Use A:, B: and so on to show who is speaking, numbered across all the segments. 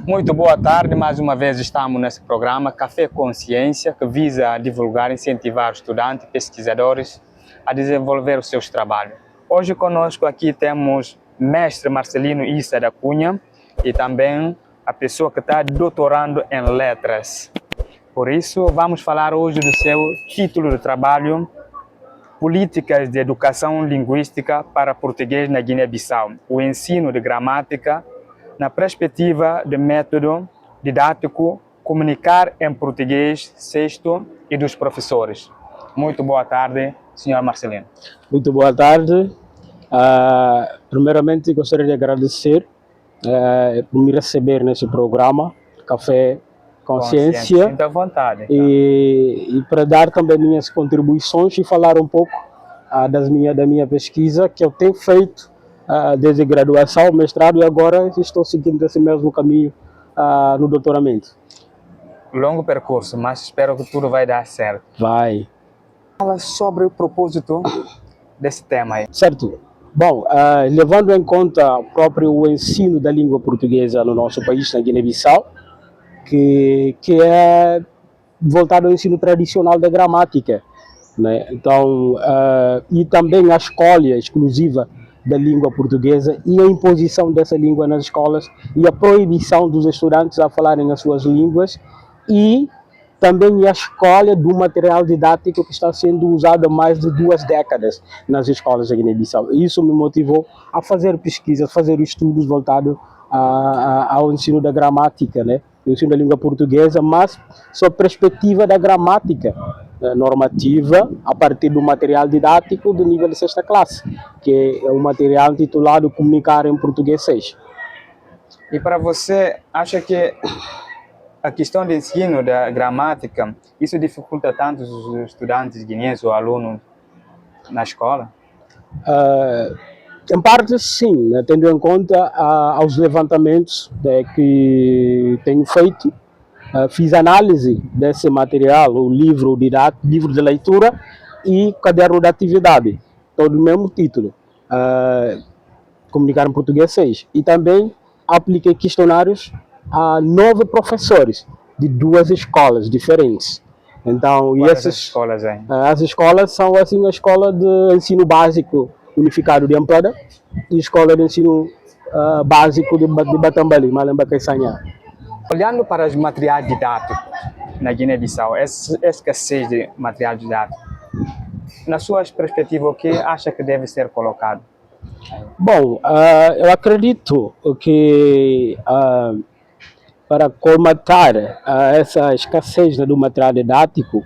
A: Muito boa tarde, mais uma vez estamos nesse programa Café Consciência, que visa divulgar e incentivar estudantes e pesquisadores a desenvolver os seus trabalhos. Hoje conosco aqui temos mestre Marcelino Issa da Cunha e também a pessoa que está doutorando em letras. Por isso, vamos falar hoje do seu título de trabalho, Políticas de Educação Linguística para Português na Guiné-Bissau, o ensino de gramática na perspectiva de método didático, comunicar em português, sexto e dos professores. Muito boa tarde, senhor Marcelino.
B: Muito boa tarde. Primeiramente, gostaria de agradecer por me receber nesse programa, Café Consciência.
A: Sinta à vontade.
B: E para dar também minhas contribuições e falar um pouco da minha pesquisa que eu tenho feito desde graduação, mestrado, e agora estou seguindo esse mesmo caminho no doutoramento.
A: Longo percurso, mas espero que tudo vai dar certo.
B: Vai.
A: Fala sobre o propósito desse tema aí.
B: Certo. Bom, levando em conta o próprio ensino da língua portuguesa no nosso país, na Guiné-Bissau, que é voltado ao ensino tradicional da gramática, né? Então, e também a escolha exclusiva da língua portuguesa e a imposição dessa língua nas escolas e a proibição dos estudantes a falarem as suas línguas e também a escolha do material didático que está sendo usado há mais de 2 décadas nas escolas da Guiné-Bissau. Isso me motivou a fazer pesquisas, fazer estudos voltados ao ensino da gramática, né? O ensino da língua portuguesa, mas sob a perspectiva da gramática normativa a partir do material didático do nível de 6ª classe, que é o material intitulado Comunicar em Português 6.
A: E para você, acha que a questão do ensino da gramática, isso dificulta tanto os estudantes guineenses ou alunos na escola?
B: Em parte sim, né, tendo em conta aos levantamentos que tenho feito, fiz análise desse material, o livro didático, livro de leitura e caderno de atividade, todo o mesmo título, Comunicar em Português 6. E também apliquei questionários a 9 professores de 2 escolas diferentes. Então,
A: Quais essas escolas aí?
B: As escolas são assim a escola de ensino básico unificado de Ampada e a escola de ensino básico de Batambali, Malemba Caissanha.
A: Olhando para os materiais didáticos na Guiné-Bissau, essa escassez de material didático, na sua perspectiva, o que acha que deve ser colocado?
B: Bom, eu acredito que para colmatar essa escassez do material didático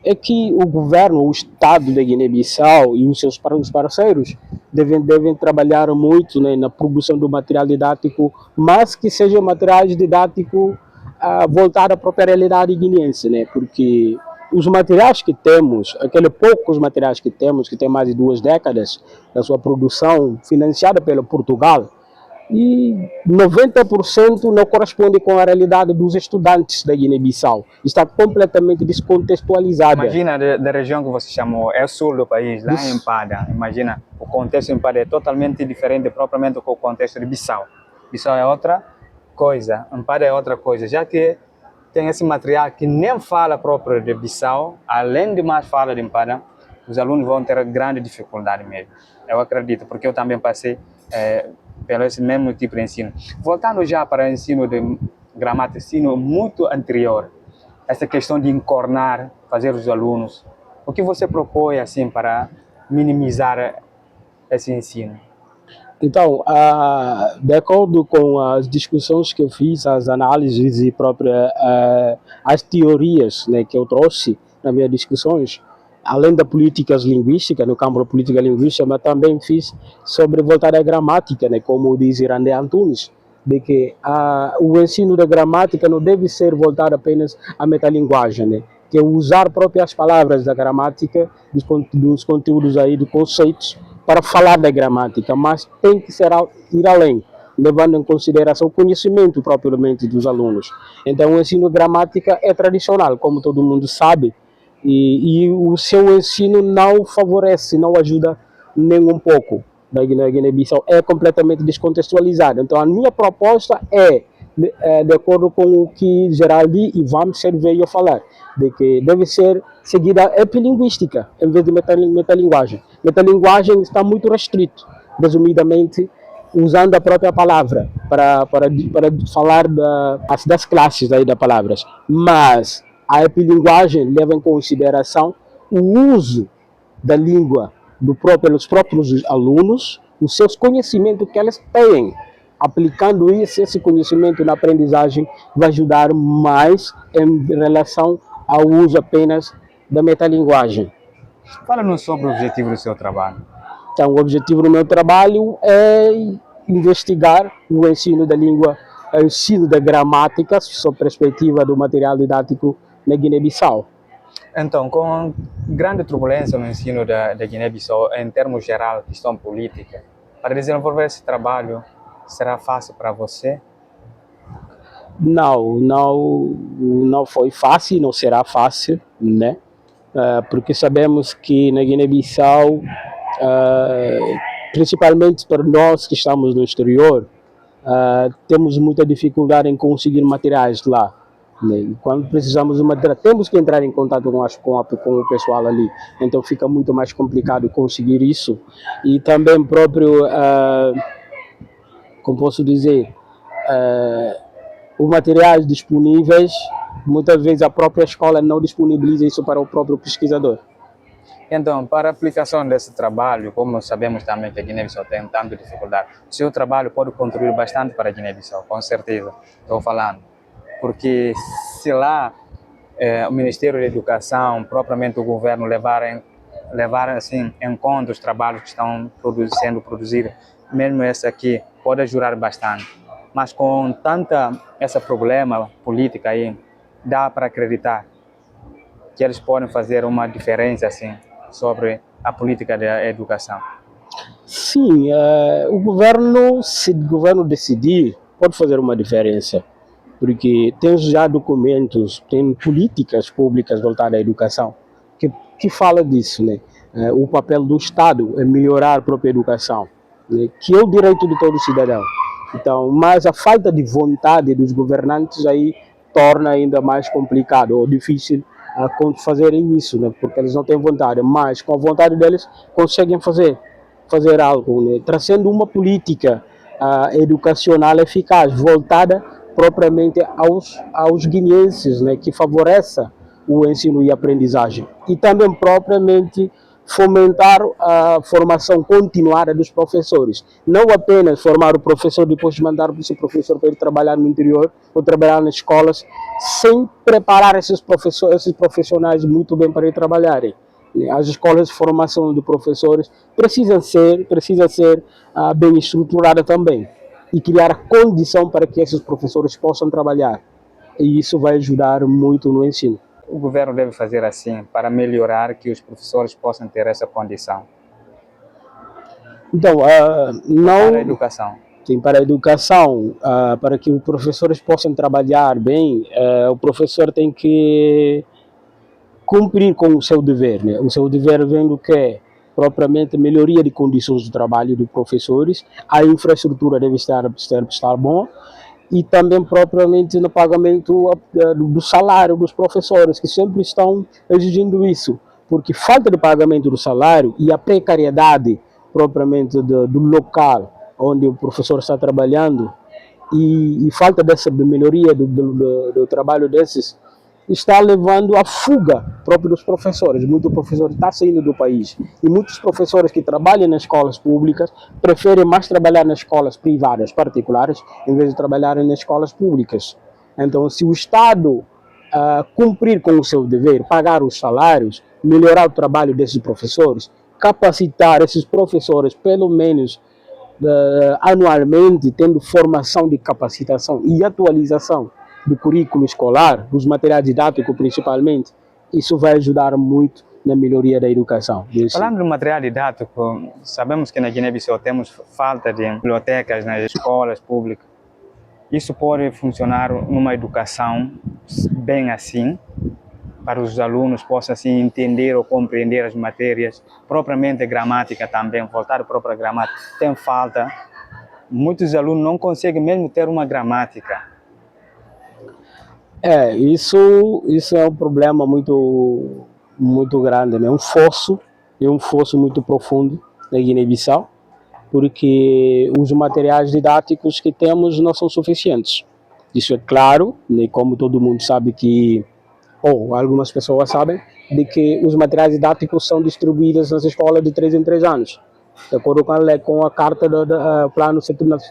B: é que o governo, o Estado da Guiné-Bissau e os seus parceiros devem trabalhar muito, né, na produção do material didático, mas que seja material didático voltado à própria realidade guineense, né, porque os materiais que temos, aqueles poucos materiais que temos, que tem mais de 2 décadas da sua produção financiada pelo Portugal, e 90% não corresponde com a realidade dos estudantes da Guiné-Bissau. Está completamente descontextualizada.
A: Imagina da região que você chamou, é o sul do país, lá em Empada. Imagina, o contexto em Empada é totalmente diferente propriamente com o contexto de Bissau. Bissau é outra coisa, Empada é outra coisa, já que tem esse material que nem fala próprio de Bissau, além de mais fala de Empada, os alunos vão ter grande dificuldade mesmo. Eu acredito, porque eu também passei pelo esse mesmo tipo de ensino. Voltando já para o ensino de gramática, ensino muito anterior, essa questão de encornar, fazer os alunos, o que você propõe assim para minimizar esse ensino?
B: Então, de acordo com as discussões que eu fiz, as análises e próprias as teorias, né, que eu trouxe nas minhas discussões, além das políticas linguísticas, no campo da política linguística, mas também fiz sobre voltar à gramática, né, como diz Irandé Antunes, de que o ensino da gramática não deve ser voltado apenas à metalinguagem, né, que é usar próprias palavras da gramática, dos conteúdos aí, dos conceitos, para falar da gramática, mas tem que ir além, levando em consideração o conhecimento propriamente dos alunos. Então, o ensino de gramática é tradicional, como todo mundo sabe, e o seu ensino não favorece, não ajuda nem um pouco. Na Guiné-Bissau é completamente descontextualizado. Então, a minha proposta é de acordo com o que Geraldi e Wamser veio a falar, de que deve ser seguida a epilinguística em vez de metalinguagem. Metalinguagem está muito restrito, resumidamente, usando a própria palavra para falar das classes aí das palavras. Mas a epilinguagem leva em consideração o uso da língua pelos próprios alunos, os seus conhecimentos que eles têm. Aplicando esse conhecimento na aprendizagem vai ajudar mais em relação ao uso apenas da metalinguagem.
A: Fala-nos sobre o objetivo do seu trabalho.
B: Então, o objetivo do meu trabalho é investigar o ensino da língua, o ensino da gramática, sob a perspectiva do material didático na Guiné-Bissau.
A: Então, com grande turbulência no ensino da Guiné-Bissau, em termos geral, questão política, para desenvolver esse trabalho, será fácil para você?
B: Não foi fácil, não será fácil, né? Porque sabemos que na Guiné-Bissau, principalmente para nós que estamos no exterior, temos muita dificuldade em conseguir materiais lá. Né? Quando precisamos de material, temos que entrar em contato com o pessoal ali, então fica muito mais complicado conseguir isso. E também próprio, como posso dizer, os materiais disponíveis, muitas vezes a própria escola não disponibiliza isso para o próprio pesquisador.
A: Então, para a aplicação desse trabalho, como sabemos também que a Guiné-Bissau tem tanta dificuldade, o seu trabalho pode contribuir bastante para a Guiné-Bissau, com certeza, estou falando. Porque se lá o Ministério da Educação, propriamente o governo, levar assim, em conta os trabalhos que estão sendo produzidos, mesmo esse aqui, pode ajudar bastante. Mas com esse problema político aí, dá para acreditar que eles podem fazer uma diferença assim sobre a política da educação.
B: Sim, o governo, se o governo decidir, pode fazer uma diferença, porque tem já documentos, tem políticas públicas voltadas à educação que fala disso, né? O papel do Estado é melhorar a própria educação, né? Que é o direito de todo cidadão. Então, mas a falta de vontade dos governantes aí torna ainda mais complicado ou difícil fazerem isso, né? Porque eles não têm vontade, mas com a vontade deles conseguem fazer algo, né? Trazendo uma política educacional eficaz, voltada propriamente aos guineenses, né? Que favoreça o ensino e a aprendizagem. E também propriamente fomentar a formação continuada dos professores. Não apenas formar o professor, depois mandar o seu professor para ir trabalhar no interior ou trabalhar nas escolas, sem preparar esses profissionais muito bem para ir trabalharem. As escolas de formação de professores precisam ser bem estruturadas também e criar a condição para que esses professores possam trabalhar. E isso vai ajudar muito no ensino.
A: O governo deve fazer assim para melhorar que os professores possam ter essa condição?
B: Então,
A: para a educação.
B: Sim, para a educação, para que os professores possam trabalhar bem, o professor tem que cumprir com o seu dever, né? O seu dever vem do que? Propriamente melhoria de condições de trabalho dos professores, a infraestrutura deve estar bom, e também propriamente no pagamento do salário dos professores, que sempre estão exigindo isso, porque falta de pagamento do salário e a precariedade propriamente do local onde o professor está trabalhando e falta dessa melhoria do trabalho desses, está levando à fuga própria dos professores. Muitos professores estão saindo do país e muitos professores que trabalham nas escolas públicas preferem mais trabalhar nas escolas privadas, particulares, em vez de trabalharem nas escolas públicas. Então, se o Estado cumprir com o seu dever, pagar os salários, melhorar o trabalho desses professores, capacitar esses professores, pelo menos anualmente, tendo formação de capacitação e atualização do currículo escolar, dos materiais didáticos principalmente, isso vai ajudar muito na melhoria da educação.
A: Falando do material didático, sabemos que na Guiné-Bissau temos falta de bibliotecas nas escolas públicas. Isso pode funcionar numa educação bem assim, para os alunos possam assim, entender ou compreender as matérias, propriamente a gramática também, voltar à própria gramática, tem falta. Muitos alunos não conseguem mesmo ter uma gramática.
B: Isso é um problema muito grande, né? É um fosso muito profundo na Guiné-Bissau, porque os materiais didáticos que temos não são suficientes. Isso é claro, né? Como todo mundo sabe que, ou algumas pessoas sabem, de que os materiais didáticos são distribuídos nas escolas de 3 em 3 anos, de acordo com a carta do Plano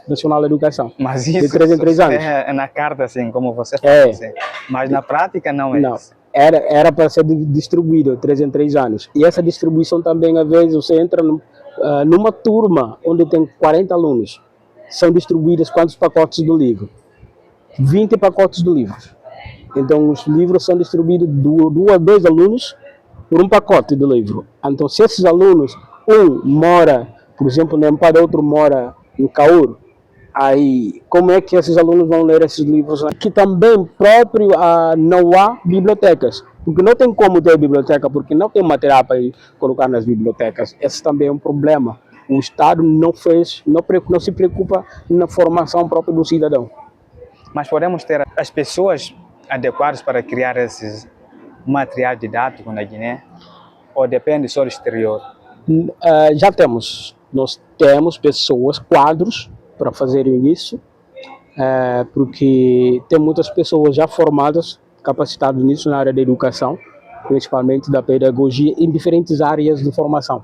B: Nacional de Educação,
A: Mas
B: de
A: isso
B: 3 em 3 anos.
A: é na carta, assim, como você falou, assim. Mas na prática não é
B: Não,
A: isso.
B: era para ser distribuído 3 em 3 anos. E essa distribuição também, às vezes, você entra numa turma onde tem 40 alunos. São distribuídos quantos pacotes do livro? 20 pacotes do livro. Então, os livros são distribuídos dois alunos por um pacote do livro. Então, se esses alunos, um mora, por exemplo, em Empada, outro mora em Cauro, aí, como é que esses alunos vão ler esses livros? Que também próprio não há bibliotecas, porque não tem como ter biblioteca, porque não tem material para colocar nas bibliotecas. Esse também é um problema. O Estado não se preocupa na formação própria do cidadão.
A: Mas podemos ter as pessoas adequadas para criar esses materiais didáticos na Guiné? Ou depende só do exterior?
B: Já temos. Nós temos pessoas, quadros, para fazerem isso, porque tem muitas pessoas já formadas, capacitadas nisso na área da educação, principalmente da pedagogia, em diferentes áreas de formação.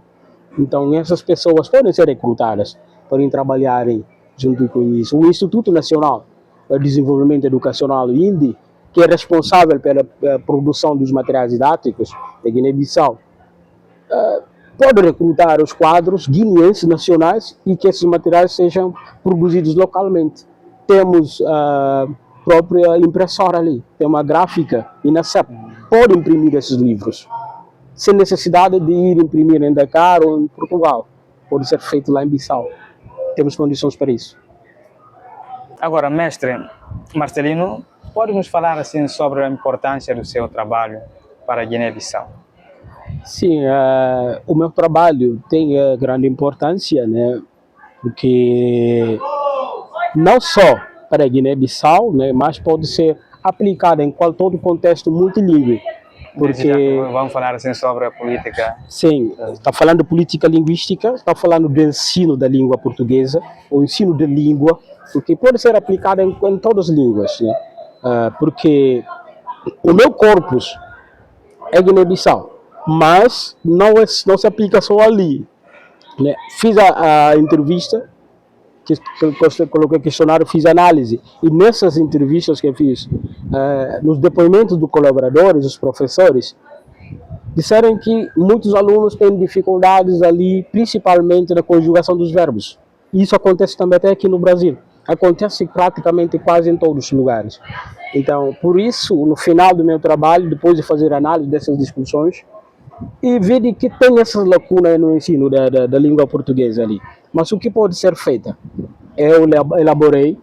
B: Então, essas pessoas podem ser recrutadas, podem trabalharem junto com isso. O Instituto Nacional de Desenvolvimento Educacional, o INDE, que é responsável pela produção dos materiais didáticos da Guiné-Bissau, pode recrutar os quadros guineenses nacionais e que esses materiais sejam produzidos localmente. Temos a própria impressora ali, tem uma gráfica e na CEP pode imprimir esses livros, sem necessidade de ir imprimir em Dakar ou em Portugal. Pode ser feito lá em Bissau. Temos condições para isso.
A: Agora, mestre Marcelino, pode nos falar assim sobre a importância do seu trabalho para a Guiné-Bissau?
B: Sim, o meu trabalho tem grande importância, né? Porque não só para a Guiné-Bissau, né? Mas pode ser aplicado em todo contexto multilingüe. Porque
A: vamos falar assim sobre a política.
B: Sim, está falando de política linguística, está falando do ensino da língua portuguesa, o ensino de língua, porque pode ser aplicado em todas as línguas, né? Porque o meu corpus é Guiné-Bissau, mas não se aplica só ali, né? Fiz a entrevista, coloquei questionário, fiz análise, e nessas entrevistas que eu fiz, nos depoimentos dos colaboradores, dos professores, disseram que muitos alunos têm dificuldades ali, principalmente na conjugação dos verbos. Isso acontece também até aqui no Brasil. Acontece praticamente quase em todos os lugares. Então, por isso, no final do meu trabalho, depois de fazer análise dessas discussões, e ver que tem essas lacunas no ensino da língua portuguesa ali. Mas o que pode ser feito? Eu elaborei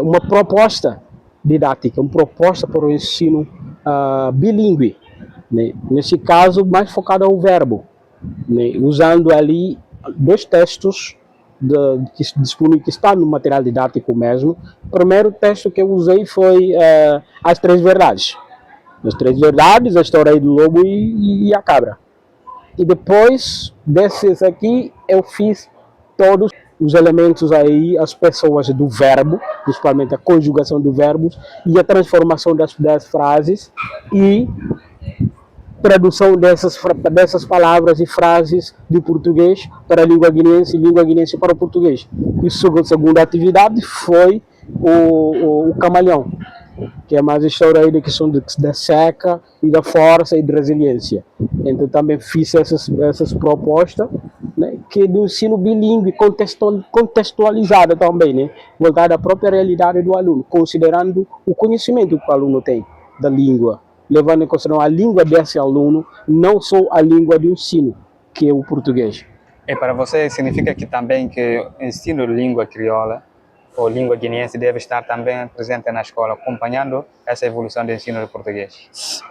B: uma proposta didática, uma proposta para o ensino bilíngue, né? Nesse caso, mais focado ao verbo, né? Usando ali 2 textos que está no material didático mesmo. O primeiro texto que eu usei foi As Três Verdades. As Três Verdades, a história do lobo e a cabra. E depois desses aqui, eu fiz todos os elementos aí, as pessoas do verbo, principalmente a conjugação do verbo e a transformação das frases e tradução dessas palavras e frases de português para a língua guineense e língua guineense para o português. E a segunda atividade foi o camaleão, que é mais a história aí da questão da seca e da força e da resiliência. Então também fiz essas propostas, né, que do ensino bilíngue contextualizada também, né, voltada à própria realidade do aluno, considerando o conhecimento que o aluno tem da língua, levando em consideração a língua desse aluno, não só a língua de ensino, que é o português.
A: E para você significa que também que o ensino de língua crioula ou língua guineense deve estar também presente na escola, acompanhando essa evolução do ensino do português?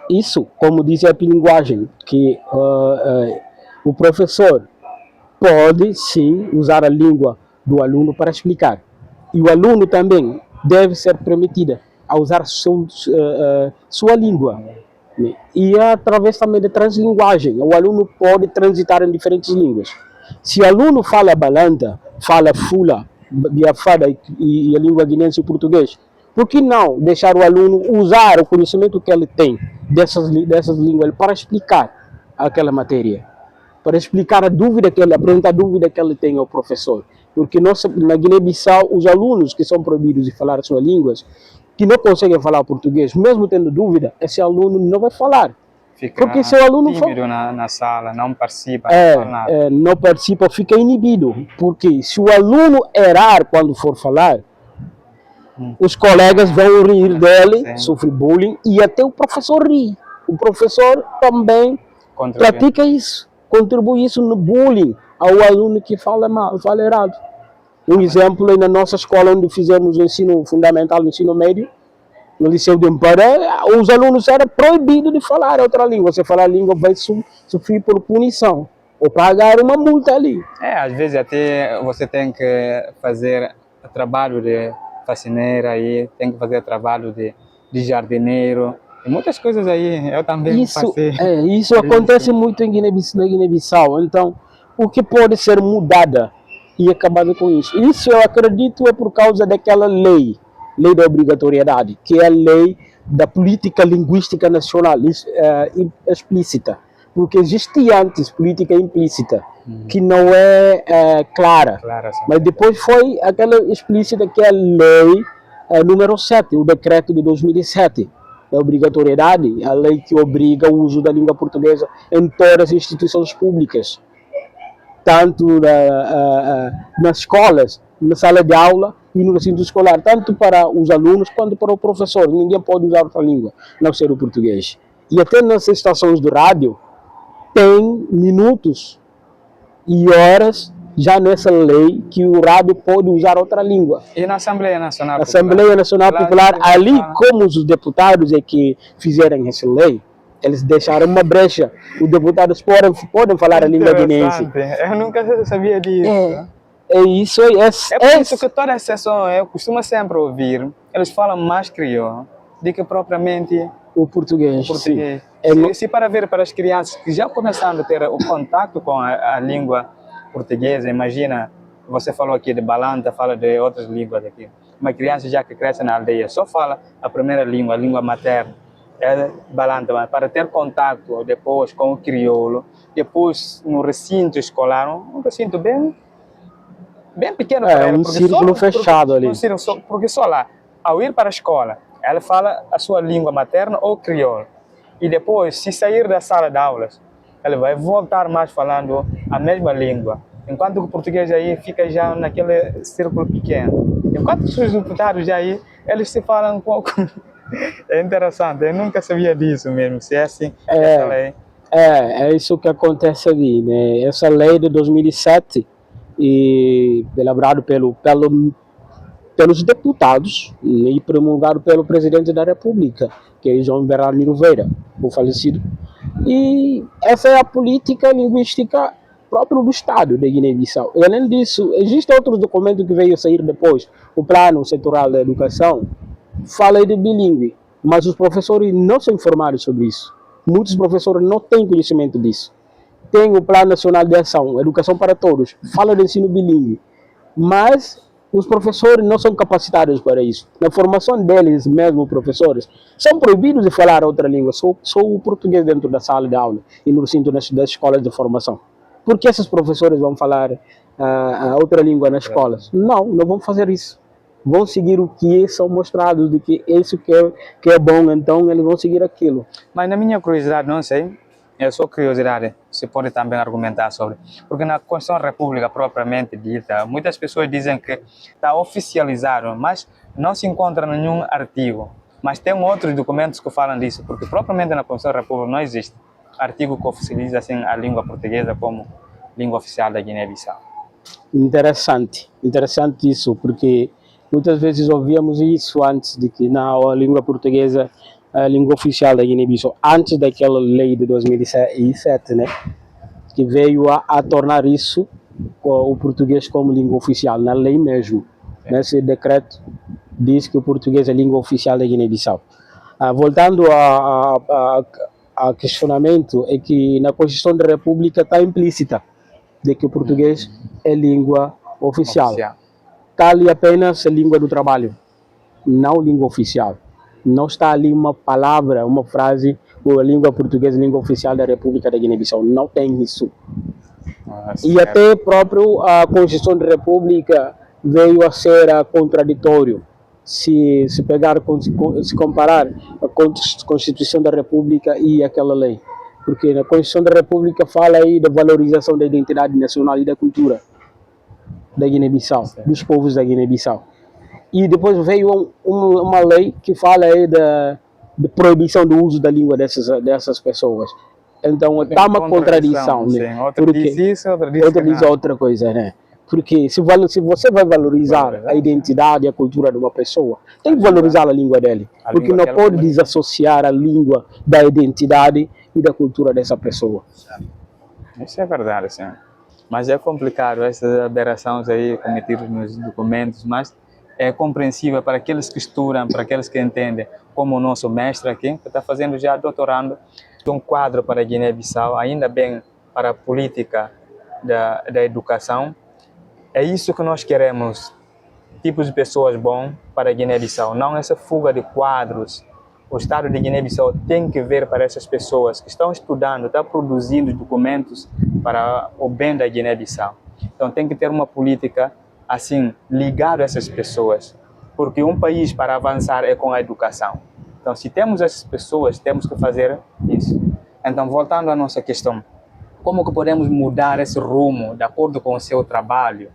B: Isso, como diz a linguagem, que o professor pode sim usar a língua do aluno para explicar. E o aluno também deve ser permitido a usar sua língua. Né? E através também da translinguagem, o aluno pode transitar em diferentes línguas. Se o aluno fala balanta, fala fula, biafada e a língua guinense e o português, por que não deixar o aluno usar o conhecimento que ele tem dessas línguas para explicar aquela matéria? Para explicar a dúvida que ele apresenta, a dúvida que ele tem ao professor. Porque na Guiné-Bissau, os alunos que são proibidos de falar suas línguas, que não conseguem falar português, mesmo tendo dúvida, esse aluno não vai falar.
A: Fica
B: Porque se o aluno
A: tímido na sala, não participa, não fala nada.
B: não participa, fica inibido. Porque se o aluno errar quando for falar, os colegas vão rir dele, sofre bullying, e até o professor ri. O professor também pratica isso, contribui isso no bullying ao aluno que fala mal, fala errado. Um exemplo é na nossa escola onde fizemos o ensino fundamental, o ensino médio, no Liceu de Amparé, os alunos eram proibidos de falar outra língua. Se falar a língua vai sofrer por punição ou pagar uma multa ali.
A: Às vezes até você tem que fazer trabalho de faxineira aí, tem que fazer trabalho de jardineiro, e muitas coisas aí, eu também passei.
B: Isso acontece muito em Guiné-Bissau, então o que pode ser mudada e acabar com isso? Isso eu acredito é por causa daquela lei da obrigatoriedade, que é a lei da política linguística nacional explícita, porque existia antes política implícita, que não é clara, mas depois foi aquela explícita que é a lei número 7, o decreto de 2007, da obrigatoriedade, a lei que obriga o uso da língua portuguesa em todas as instituições públicas, tanto nas escolas, na sala de aula e no recinto escolar, tanto para os alunos quanto para o professor. Ninguém pode usar outra língua, não ser o português. E até nas estações do rádio, tem minutos e horas já nessa lei que o rádio pode usar outra língua.
A: E na Assembleia Nacional Popular?
B: Assembleia Nacional Popular, ali como os deputados é que fizeram essa lei, eles deixaram uma brecha. Os deputados podem falar a língua guinense.
A: Eu nunca sabia disso.
B: É isso.
A: É por isso que toda a sessão eu costumo sempre ouvir, eles falam mais crioulo do que propriamente
B: o português.
A: Se para ver para as crianças que já começaram a ter o contato com a língua portuguesa, imagina, você falou aqui de balanta, fala de outras línguas aqui. Uma criança já que cresce na aldeia só fala a primeira língua, a língua materna, é balanta, mas para ter contato depois com o crioulo, depois no recinto escolar, um recinto bem pequeno para ela,
B: um círculo fechado ali.
A: Porque só lá, ao ir para a escola, ela fala a sua língua materna ou crioulo. E depois, se sair da sala de aulas, ela vai voltar mais falando a mesma língua. Enquanto que o português aí fica já naquele círculo pequeno. Enquanto os deputados aí, eles se falam um pouco. É interessante, eu nunca sabia disso mesmo, se é assim, essa lei.
B: É isso que acontece ali, né? Essa lei de 2007, elaborada pelos deputados e promulgado pelo presidente da República, que é João Bernardo Silveira, o falecido. E essa é a política linguística própria do Estado de Guiné-Bissau. E além disso, existem outros documentos que veio a sair depois. O Plano Setorial da Educação fala de bilíngue, mas os professores não são informados sobre isso. Muitos professores não têm conhecimento disso. Tem o Plano Nacional de Ação, Educação para Todos, fala de ensino bilíngue, mas os professores não são capacitados para isso. Na formação deles mesmo, professores, são proibidos de falar outra língua, só o português dentro da sala de aula e no recinto das escolas de formação. Por que esses professores vão falar outra língua nas escolas? Não vão fazer isso. Vão seguir o que são mostrados, de que isso que é bom, então eles vão seguir aquilo.
A: Mas na minha curiosidade, não sei, é só curiosidade, você pode também argumentar sobre, porque na Constituição da República propriamente dita, muitas pessoas dizem que está oficializado, mas não se encontra nenhum artigo. Mas tem outros documentos que falam disso, porque propriamente na Constituição da República não existe artigo que oficializa assim, a língua portuguesa como língua oficial da Guiné-Bissau.
B: Interessante isso, porque muitas vezes ouvíamos isso antes de que a língua portuguesa a língua oficial da Guiné-Bissau, antes daquela lei de 2007, né, que veio a tornar isso, o português como língua oficial, na lei mesmo, nesse decreto diz que o português é a língua oficial da Guiné-Bissau. Voltando a questionamento, é que na Constituição da República está implícita de que o português é língua oficial. Está ali apenas a língua do trabalho, não língua oficial. Não está ali uma palavra, uma frase, ou a língua portuguesa, língua oficial da República da Guiné-Bissau. Não tem isso. E até próprio a Constituição da República veio a ser contraditório. Se comparar a Constituição da República e aquela lei. Porque na Constituição da República fala aí da valorização da identidade nacional e da cultura da Guiné-Bissau, dos povos da Guiné-Bissau. E depois veio uma lei que fala aí da proibição do uso da língua dessas pessoas. Então está uma contradição, né?
A: Outra diz isso, outra diz
B: outra coisa, né? Porque se você vai valorizar a identidade e a cultura de uma pessoa, tem que valorizar a língua dele. Porque não pode desassociar a língua da identidade e da cultura dessa pessoa.
A: Isso é verdade, sim. Mas é complicado essas aberrações aí cometidas nos documentos, mas é compreensível para aqueles que estudam, para aqueles que entendem, como o nosso mestre aqui, que está fazendo já doutorando, um quadro para a Guiné-Bissau, ainda bem para a política da educação. É isso que nós queremos, tipos de pessoas bons para a Guiné-Bissau, não essa fuga de quadros. O Estado de Guiné-Bissau tem que ver para essas pessoas que estão estudando, estão produzindo documentos para o bem da Guiné-Bissau. Então tem que ter uma política assim, ligada a essas pessoas, porque um país para avançar é com a educação. Então se temos essas pessoas, temos que fazer isso. Então voltando à nossa questão, como que podemos mudar esse rumo de acordo com o seu trabalho,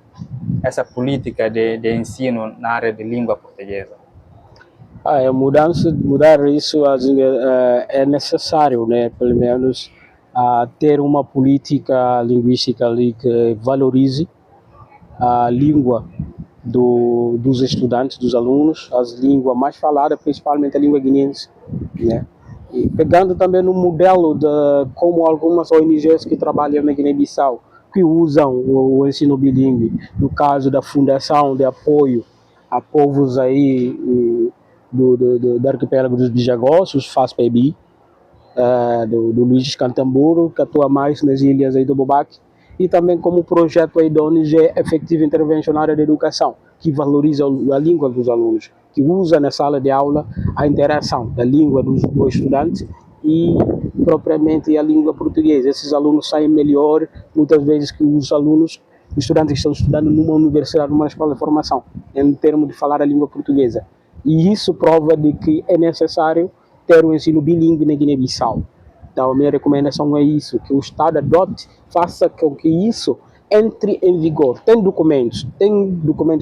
A: essa política de ensino na área de língua portuguesa?
B: Mudar isso é necessário, né? Pelo menos ter uma política linguística ali que valorize a língua dos estudantes, dos alunos, as línguas mais faladas, principalmente a língua guineense, né? E pegando também no modelo de como algumas ONGs que trabalham na Guiné-Bissau, que usam o ensino bilíngue, no caso da Fundação de Apoio a Povos aí do arquipélago dos Bijagós, os FASPEBI, do Luiz Cantamburo, que atua mais nas ilhas aí do Bobaque, e também como projeto aí da ONG Efetiva Intervencionária de Educação, que valoriza a língua dos alunos, que usa na sala de aula a interação da língua do estudante e propriamente a língua portuguesa. Esses alunos saem melhor, muitas vezes, que os estudantes que estão estudando numa universidade, numa escola de formação, em termos de falar a língua portuguesa. E isso prova de que é necessário ter um ensino bilíngue na Guiné-Bissau. Então, a minha recomendação é isso, que o Estado adote, faça com que isso entre em vigor. Tem documentos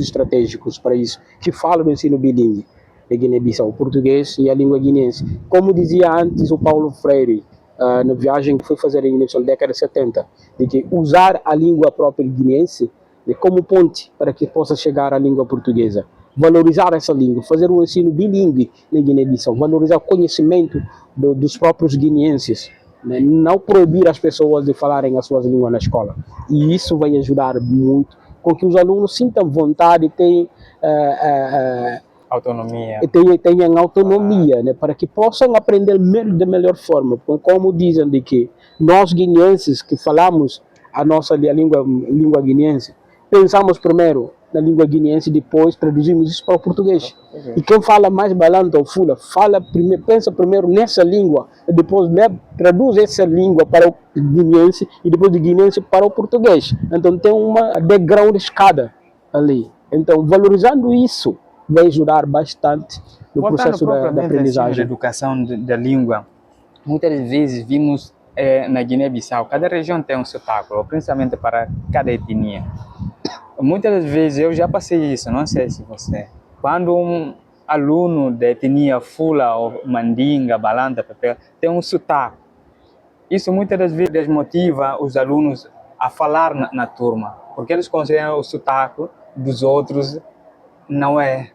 B: estratégicos para isso, que falam do ensino bilíngue na Guiné-Bissau, o português e a língua guineense. Como dizia antes o Paulo Freire, na viagem que foi fazer em Guiné-Bissau na década de 70, de que usar a língua própria guineense como ponte para que possa chegar à língua portuguesa. Valorizar essa língua, fazer um ensino bilíngue na Guiné-Bissau, valorizar o conhecimento dos próprios guineenses, né? Não proibir as pessoas de falarem as suas línguas na escola. E isso vai ajudar muito com que os alunos sintam vontade, tenham autonomia, né? Para que possam aprender de melhor forma. Como dizem de que nós guineenses que falamos a nossa língua guineense, pensamos primeiro na língua guineense, depois traduzimos isso para o português. E quem fala mais balanta ou fula, pensa primeiro nessa língua, e depois traduz essa língua para o guineense, e depois do guineense para o português. Então tem uma degrau de escada ali. Então, valorizando isso, vai ajudar bastante no processo da aprendizagem.
A: Da educação da língua, muitas vezes vimos na Guiné-Bissau, cada região tem um sotaque, principalmente para cada etnia. Muitas vezes eu já passei isso, não sei se você. Quando um aluno da etnia Fula, ou Mandinga, Balanta, Pepe, tem um sotaque, isso muitas das vezes desmotiva os alunos a falar na turma, porque eles consideram o sotaque dos outros não é,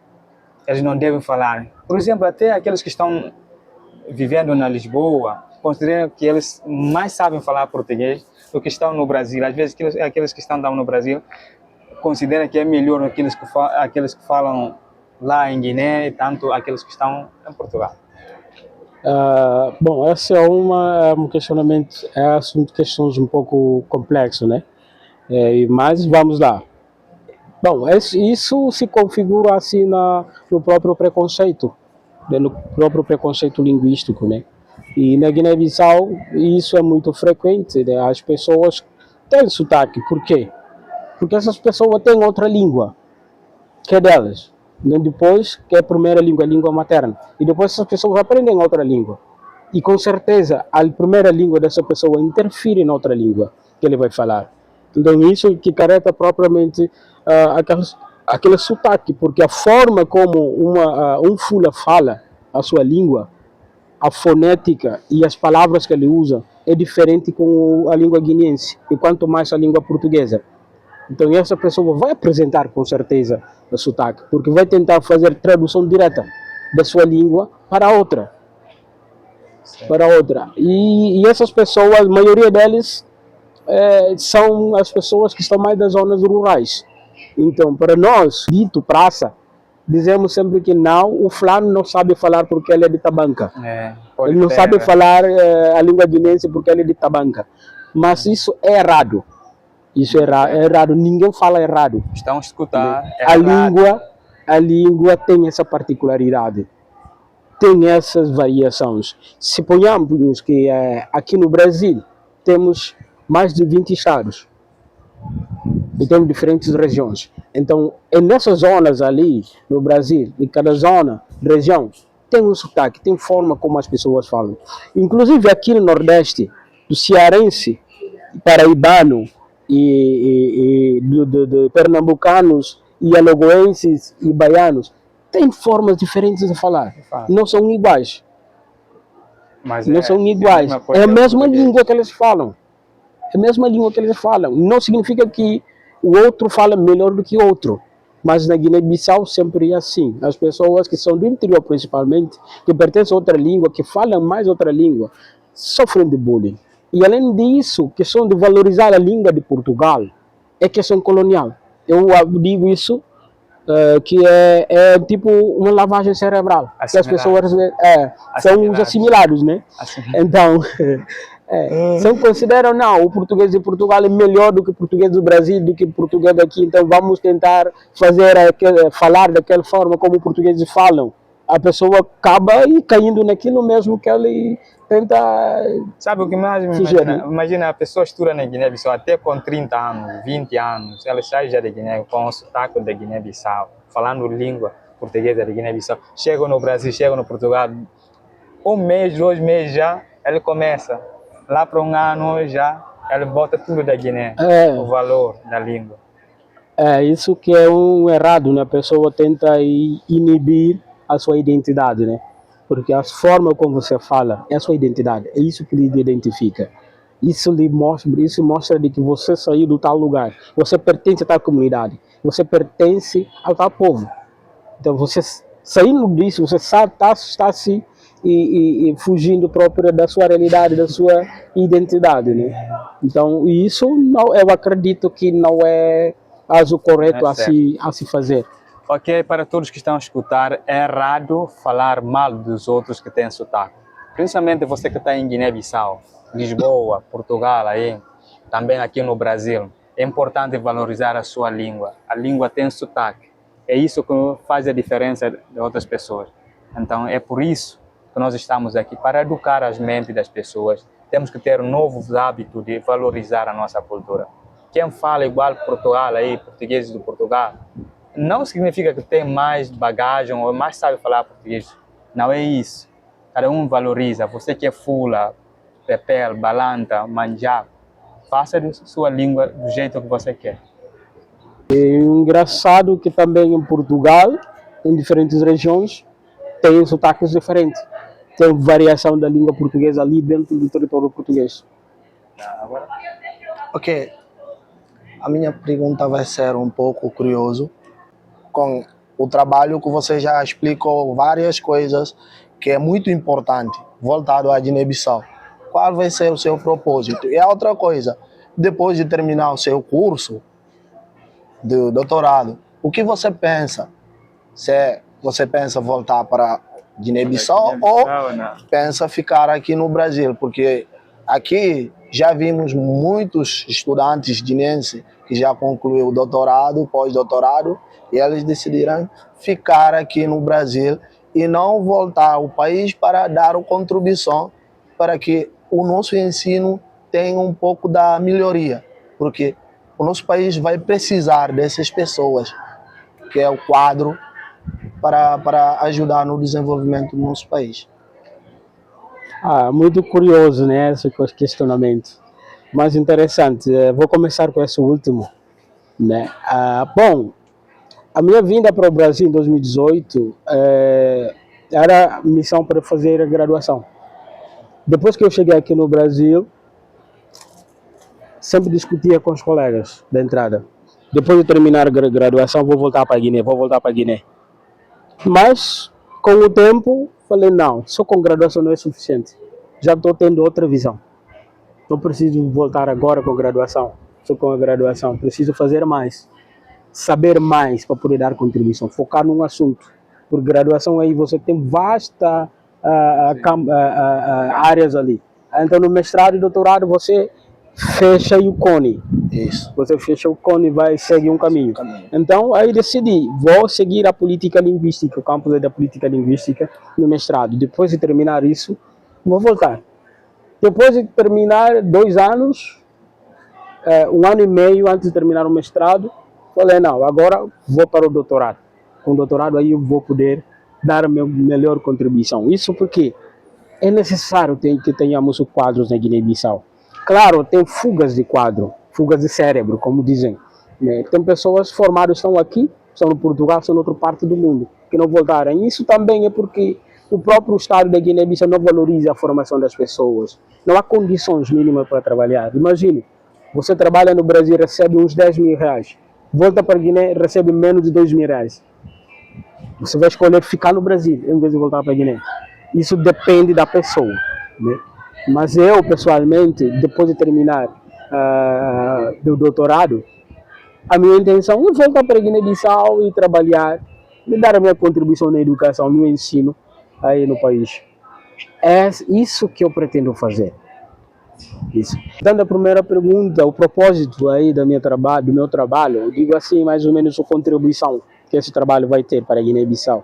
A: eles não devem falar. Por exemplo, até aqueles que estão vivendo na Lisboa consideram que eles mais sabem falar português do que estão no Brasil. Às vezes aqueles que estão no Brasil considera que é melhor aqueles que falam lá em Guiné e tanto aqueles que estão em Portugal?
B: Bom, esse um questionamento, é assunto questões um pouco complexo, né? Mas vamos lá. Bom, isso se configura assim no próprio preconceito, né? No próprio preconceito linguístico, né? E na Guiné-Bissau isso é muito frequente, né? As pessoas têm sotaque, por quê? Porque essas pessoas têm outra língua, que é delas. Né? Depois, que é a primeira língua, a língua materna. E depois essas pessoas aprendem outra língua. E com certeza, a primeira língua dessa pessoa interfere na outra língua que ele vai falar. Então, isso que carrega propriamente aquele sotaque, porque a forma como um fula fala a sua língua, a fonética e as palavras que ele usa é diferente com a língua guineense, e quanto mais a língua portuguesa. Então, essa pessoa vai apresentar com certeza o sotaque, porque vai tentar fazer tradução direta da sua língua para outra. Para outra. E essas pessoas, a maioria deles, são as pessoas que estão mais das zonas rurais. Então, para nós, dito praça, dizemos sempre que não, o fulano não sabe falar porque ele é de Tabanca. Ele não sabe falar a língua guinense porque ele é de Tabanca. Mas isso é errado. Isso é errado. Ninguém fala errado.
A: Estão a escutar.
B: A língua tem essa particularidade. Tem essas variações. Se ponhamos que aqui no Brasil temos mais de 20 estados e temos diferentes regiões. Então, nessas zonas ali no Brasil, em cada zona, região, tem um sotaque, tem forma como as pessoas falam. Inclusive aqui no Nordeste, do cearense, paraibano e do pernambucanos e alagoenses e baianos, tem formas diferentes de falar. Não são iguais.
A: Mas
B: não são iguais. É a mesma língua que eles falam. É a mesma língua que eles falam. Não significa que o outro fala melhor do que o outro. Mas na Guiné-Bissau sempre é assim. As pessoas que são do interior, principalmente, que pertencem a outra língua, que falam mais outra língua, sofrem de bullying. E além disso, questão de valorizar a língua de Portugal é questão colonial. Eu digo isso que é tipo uma lavagem cerebral. Que as pessoas são os assimilados, né? Então, são consideram, não, o português de Portugal é melhor do que o português do Brasil, do que o português daqui, então vamos tentar falar daquela forma como os portugueses falam. A pessoa acaba caindo naquilo mesmo que ele tenta.
A: Sabe o que mais me imagina a pessoa estuda na Guiné-Bissau até com 30 anos, 20 anos, ela sai já de Guiné com o sotaque da Guiné-Bissau, falando língua portuguesa da Guiné-Bissau. Chega no Brasil, chega no Portugal, 1 mês, 2 meses já, ele começa. Lá para 1 ano já, ele bota tudo da Guiné, o valor da língua.
B: Isso que é um errado, né? A pessoa tenta inibir a sua identidade, né? Porque a forma como você fala é a sua identidade, é isso que lhe identifica. Isso mostra de que você saiu do tal lugar, você pertence a tal comunidade, você pertence ao tal povo. Então você saindo disso, você está se fugindo próprio da sua realidade, da sua identidade, né? Então isso não, eu acredito que não é o correto a se fazer.
A: Ok, para todos que estão a escutar, é errado falar mal dos outros que têm sotaque. Principalmente você que está em Guiné-Bissau, Lisboa, Portugal, aí, também aqui no Brasil. É importante valorizar a sua língua. A língua tem sotaque. É isso que faz a diferença de outras pessoas. Então, é por isso que nós estamos aqui, para educar as mentes das pessoas. Temos que ter novos hábitos de valorizar a nossa cultura. Quem fala igual Portugal, aí, português do Portugal, não significa que tem mais bagagem ou mais sabe falar português. Não é isso. Cada um valoriza. Você que é fula, pepel, balanta, manjá, faça de sua língua do jeito que você quer.
B: É engraçado que também em Portugal, em diferentes regiões, tem sotaques diferentes. Tem variação da língua portuguesa ali dentro do território português.
C: Ok. A minha pergunta vai ser um pouco curioso. Com o trabalho que você já explicou várias coisas que é muito importante, voltado à Guiné-Bissau. Qual vai ser o seu propósito? E a outra coisa, depois de terminar o seu curso de doutorado, o que você pensa? Se você pensa voltar para Guiné-Bissau ou pensa ficar aqui no Brasil? Porque aqui já vimos muitos estudantes guineenses que já concluíram o doutorado, pós-doutorado, e eles decidiram ficar aqui no Brasil e não voltar ao país para dar uma contribuição para que o nosso ensino tenha um pouco da melhoria, porque o nosso país vai precisar dessas pessoas, que é o quadro, para ajudar no desenvolvimento do nosso país.
B: Muito curioso, né, esse questionamento. Mas interessante, vou começar com esse último, né? Bom, a minha vinda para o Brasil em 2018 era missão para fazer a graduação. Depois que eu cheguei aqui no Brasil, sempre discutia com os colegas da entrada. Depois de terminar a graduação, vou voltar para a Guiné. Mas, com o tempo, falei, não, só com graduação não é suficiente. Já estou tendo outra visão. Não preciso voltar agora com a graduação. Só com a graduação. Preciso fazer mais. Saber mais para poder dar contribuição. Focar num assunto. Por graduação aí você tem vastas áreas ali. Então no mestrado e doutorado você fecha o cone.
C: Isso.
B: Você fecha o cone e vai seguir um caminho. Então aí decidi, vou seguir a política linguística, o campus da política linguística no mestrado. Depois de terminar isso, vou voltar. Depois de terminar 2 anos, 1 ano e meio antes de terminar o mestrado, falei, não, agora vou para o doutorado. Com o doutorado aí eu vou poder dar a minha melhor contribuição. Isso porque é necessário que tenhamos quadros na Guiné-Bissau. Claro, tem fugas de quadro, fugas de cérebro, como dizem. Né? Tem pessoas formadas que estão aqui, estão no Portugal, estão em outra parte do mundo, que não voltaram. Isso também é porque o próprio Estado da Guiné-Bissau não valoriza a formação das pessoas. Não há condições mínimas para trabalhar. Imagine, você trabalha no Brasil e recebe uns 10 mil reais. Volta para a Guiné e recebe menos de 2 mil reais. Você vai escolher ficar no Brasil em vez de voltar para a Guiné. Isso depende da pessoa. Né? Mas eu, pessoalmente, depois de terminar do doutorado, a minha intenção é voltar para a Guiné-Bissau e trabalhar, e dar a minha contribuição na educação, no ensino aí no país. É isso que eu pretendo fazer. Isso. Dando a primeira pergunta, o propósito aí do meu trabalho, eu digo assim, mais ou menos a contribuição que esse trabalho vai ter para a Guiné-Bissau.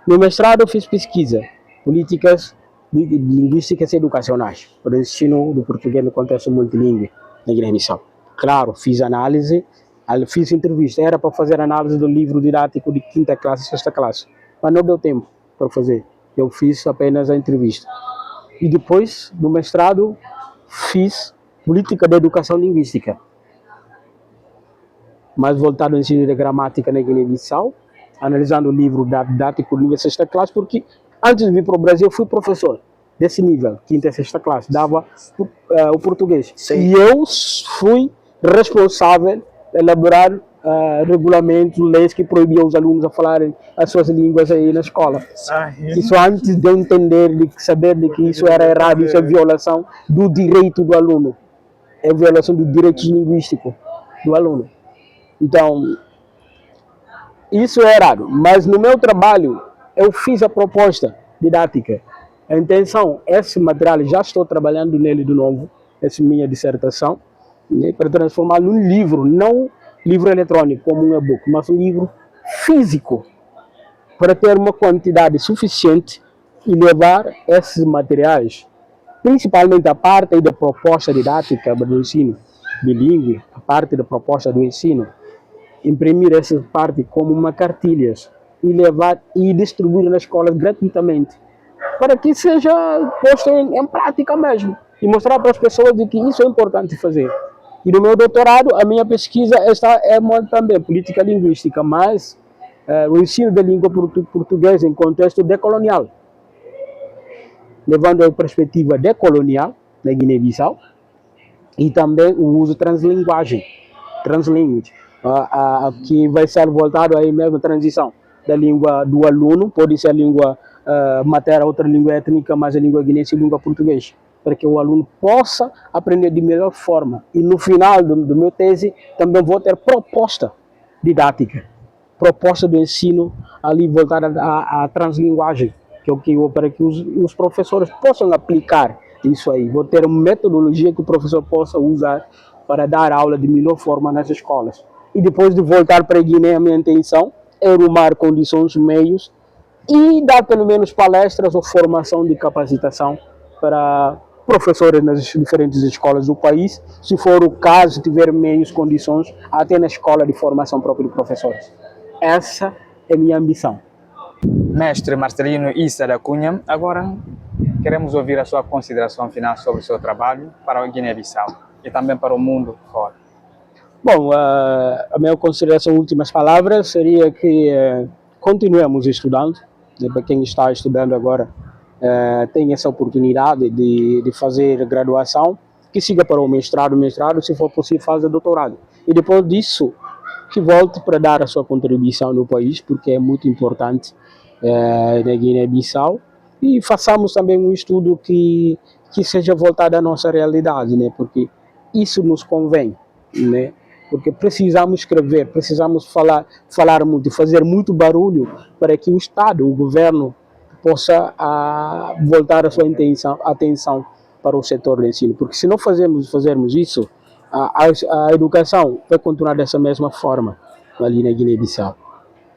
B: No mestrado eu fiz pesquisa, políticas linguísticas educacionais, para o ensino do português no contexto multilingüe na Guiné-Bissau. Claro, fiz análise, fiz entrevista, era para fazer análise do livro didático de 5ª classe e 6ª classe, mas não deu tempo para fazer, eu fiz apenas a entrevista. E depois, no mestrado, fiz política da educação linguística, mais voltado ao ensino de gramática na Guiné-Bissau, analisando o livro didático de 6ª classe, porque antes de vir para o Brasil eu fui professor desse nível, 5ª e 6ª classe, dava o português. Sim. E eu fui responsável por elaborar regulamentos, leis que proibiam os alunos a falarem as suas línguas aí na escola. Isso antes de eu entender, de saber de que isso era errado, isso é violação do direito do aluno. É violação do direito linguístico do aluno. Então, isso é errado. Mas no meu trabalho, eu fiz a proposta didática. A intenção, esse material, já estou trabalhando nele de novo, essa minha dissertação, né, para transformá-lo num livro, não livro eletrônico como um e-book, mas um livro físico, para ter uma quantidade suficiente e levar esses materiais, principalmente a parte da proposta didática do ensino bilíngue, a parte da proposta do ensino, imprimir essa parte como uma cartilhas e levar e distribuir nas escolas gratuitamente, para que seja posto em prática mesmo e mostrar para as pessoas de que isso é importante fazer. E no meu doutorado, a minha pesquisa é também política linguística, mas o ensino da língua portuguesa em contexto decolonial, levando a perspectiva decolonial na Guiné-Bissau, e também o uso de translinguagem, que vai ser voltado aí mesmo à transição da língua do aluno, pode ser a língua materna, outra língua étnica, mas a língua guinense e a língua portuguesa, para que o aluno possa aprender de melhor forma. E no final do meu tese também vou ter proposta didática proposta do ensino ali voltada à translinguagem, que é o que para que os professores possam aplicar isso aí. Vou ter uma metodologia que o professor possa usar para dar aula de melhor forma nas escolas. E depois de voltar para a Guiné, a minha intenção é arrumar condições, meios e dar pelo menos palestras ou formação de capacitação para professores nas diferentes escolas do país, se for o caso, tiver meios, condições, até na escola de formação própria de professores. Essa é a minha ambição.
A: Mestre Marcelino Issa da Cunha, agora queremos ouvir a sua consideração final sobre o seu trabalho para o Guiné-Bissau e também para o mundo fora.
B: Bom, a minha consideração, últimas palavras, seria que continuemos estudando. Para quem está estudando agora, tem essa oportunidade de fazer graduação, que siga para o mestrado, se for possível, faça doutorado. E depois disso, que volte para dar a sua contribuição no país, porque é muito importante na Guiné-Bissau. E façamos também um estudo que seja voltado à nossa realidade, né? Porque isso nos convém, né? Porque precisamos escrever, precisamos falar muito, fazer muito barulho para que o Estado, o governo, possa voltar a sua atenção para o setor do ensino. Porque se não fazermos isso, a educação vai continuar dessa mesma forma ali na Guiné-Bissau.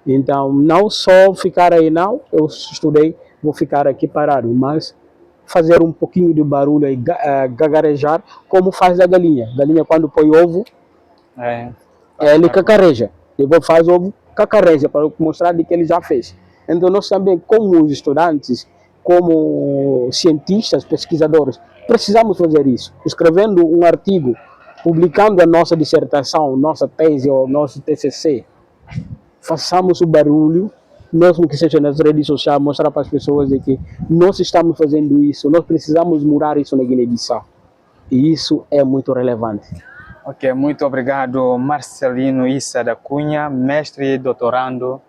B: Então, não só ficar aí, não, eu estudei, vou ficar aqui parado, mas fazer um pouquinho de barulho e gagarejar, como faz a galinha. A galinha, quando põe ovo, ele cacareja. Depois faz ovo, cacareja, para mostrar de que ele já fez. Então, nós também, como os estudantes, como cientistas, pesquisadores, precisamos fazer isso. Escrevendo um artigo, publicando a nossa dissertação, nossa tese ou nosso TCC, façamos o barulho, mesmo que seja nas redes sociais, mostrar para as pessoas de que nós estamos fazendo isso, nós precisamos mudar isso na Guiné-Bissau. E isso é muito relevante.
A: Ok, muito obrigado, Marcelino Issa da Cunha, mestre e doutorando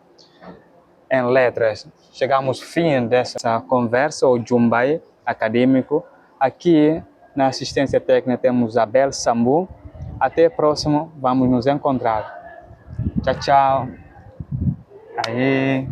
A: em letras. Chegamos ao fim dessa conversa, o Jumbai acadêmico. Aqui na assistência técnica temos Abel Sambu. Até o próximo, vamos nos encontrar. Tchau, tchau. Aí.